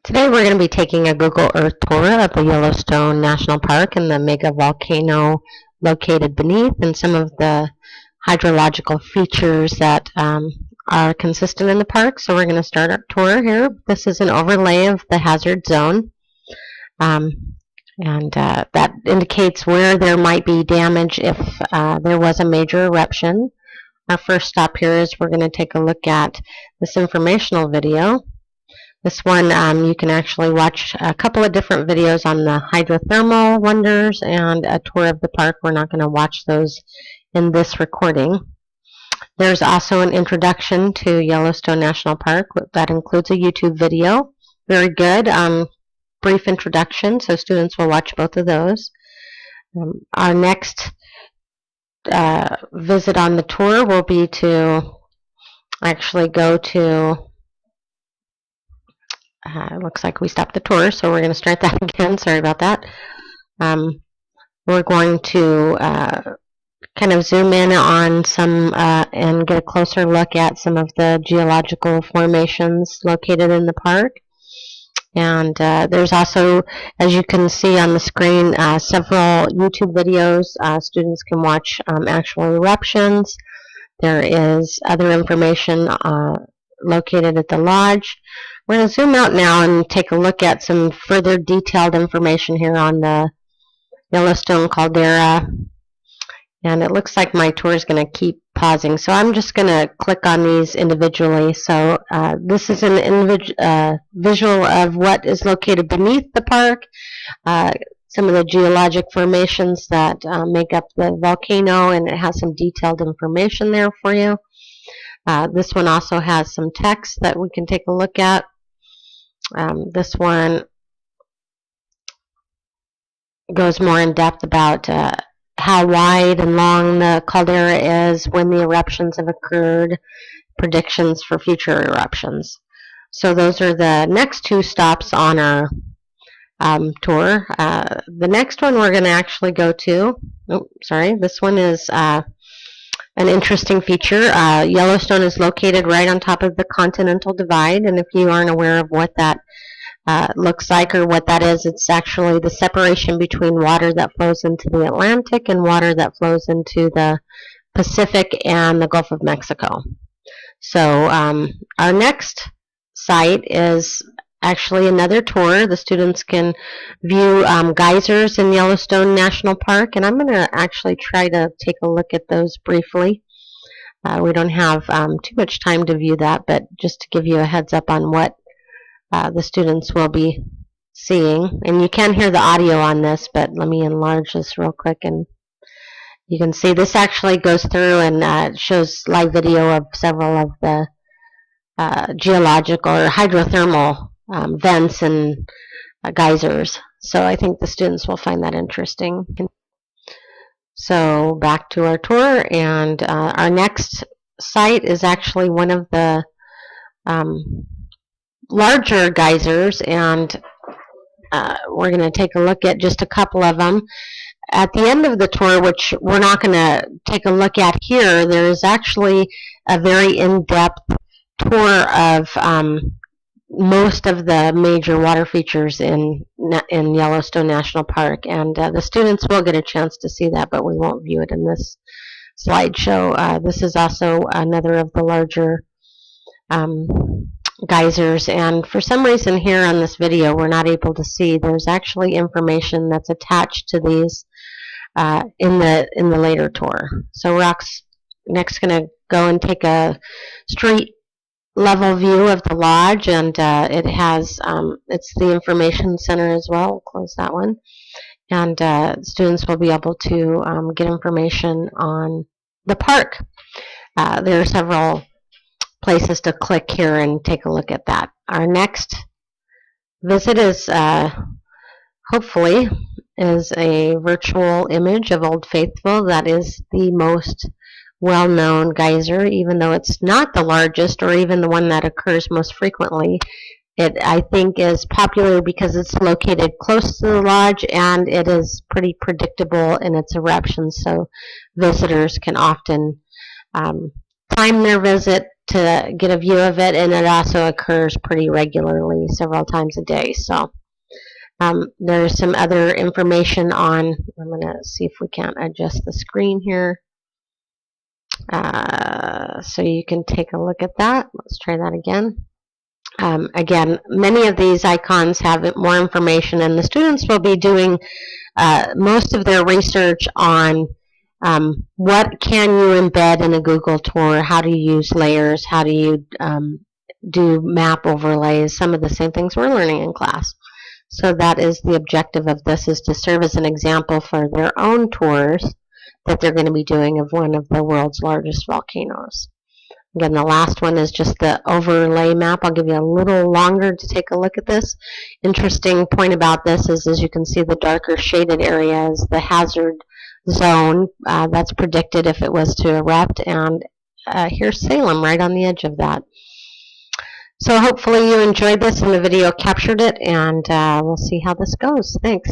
Today we're going to be taking a Google Earth tour of the Yellowstone National Park and the mega volcano located beneath, and some of the hydrological features that are consistent in the park. So we're going to start our tour here. This is an overlay of the hazard zone, and that indicates where there might be damage if there was a major eruption. Our first stop here is we're going to take a look at this informational video. This one, you can actually watch a couple of different videos on the hydrothermal wonders and a tour of the park. We're not going to watch those in this recording. There's also an introduction to Yellowstone National Park that includes a YouTube video. Very good, brief introduction, so students will watch both of those. Our next visit on the tour will be to actually go to it looks like we stopped the tour, so we're going to start that again. Sorry about that. We're going to kind of zoom in on some and get a closer look at some of the geological formations located in the park. And there's also, as you can see on the screen, several YouTube videos. Students can watch actual eruptions. There is other information located at the lodge. We're going to zoom out now and take a look at some further detailed information here on the Yellowstone Caldera. And it looks like my tour is going to keep pausing, so I'm just going to click on these individually. So this is an visual of what is located beneath the park, some of the geologic formations that make up the volcano, and it has some detailed information there for you. This one also has some text that we can take a look at. This one goes more in depth about how wide and long the caldera is, when the eruptions have occurred, predictions for future eruptions. So those are the next two stops on our tour. The next one we're going to actually go to, this one is an interesting feature. Yellowstone is located right on top of the Continental Divide, and if you aren't aware of what that looks like or what that is, it's actually the separation between water that flows into the Atlantic and water that flows into the Pacific and the Gulf of Mexico. So our next site is actually another tour. The students can view geysers in Yellowstone National Park, and I'm going to actually try to take a look at those briefly. We don't have too much time to view that, but just to give you a heads up on what the students will be seeing. And you can hear the audio on this, but let me enlarge this real quick, and you can see this actually goes through and shows live video of several of the geological or hydrothermal vents and geysers. So I think the students will find that interesting. So back to our tour, and our next site is actually one of the larger geysers, and we're going to take a look at just a couple of them. At the end of the tour, which we're not going to take a look at here, there is actually a very in-depth tour of most of the major water features in Yellowstone National Park, and the students will get a chance to see that, but we won't view it in this slideshow. This is also another of the larger geysers, and for some reason here on this video we're not able to see. There's actually information that's attached to these in the later tour. So we're next going to go and take a street level view of the lodge, and it has it's the information center as well. We'll close that one, and students will be able to get information on the park. There are several places to click here and take a look at that. Our next visit is hopefully is a virtual image of Old Faithful. That is the most well-known geyser, even though it's not the largest or even the one that occurs most frequently. It, I think, is popular because it's located close to the lodge, and it is pretty predictable in its eruptions, so visitors can often time their visit to get a view of it, and it also occurs pretty regularly, several times a day. So there's some other information on, I'm going to see if we can't adjust the screen here. So you can take a look at that. Let's try that again. Again, many of these icons have more information, and the students will be doing most of their research on what can you embed in a Google tour, how do you use layers, how do you do map overlays, some of the same things we're learning in class. So that is the objective of this, is to serve as an example for their own tours that they're going to be doing of one of the world's largest volcanoes. Again, the last one is just the overlay map. I'll give you a little longer to take a look at this. Interesting point about this is, as you can see, the darker shaded area is the hazard zone. That's predicted if it was to erupt, and here's Salem right on the edge of that. So hopefully you enjoyed this and the video captured it, and we'll see how this goes. Thanks.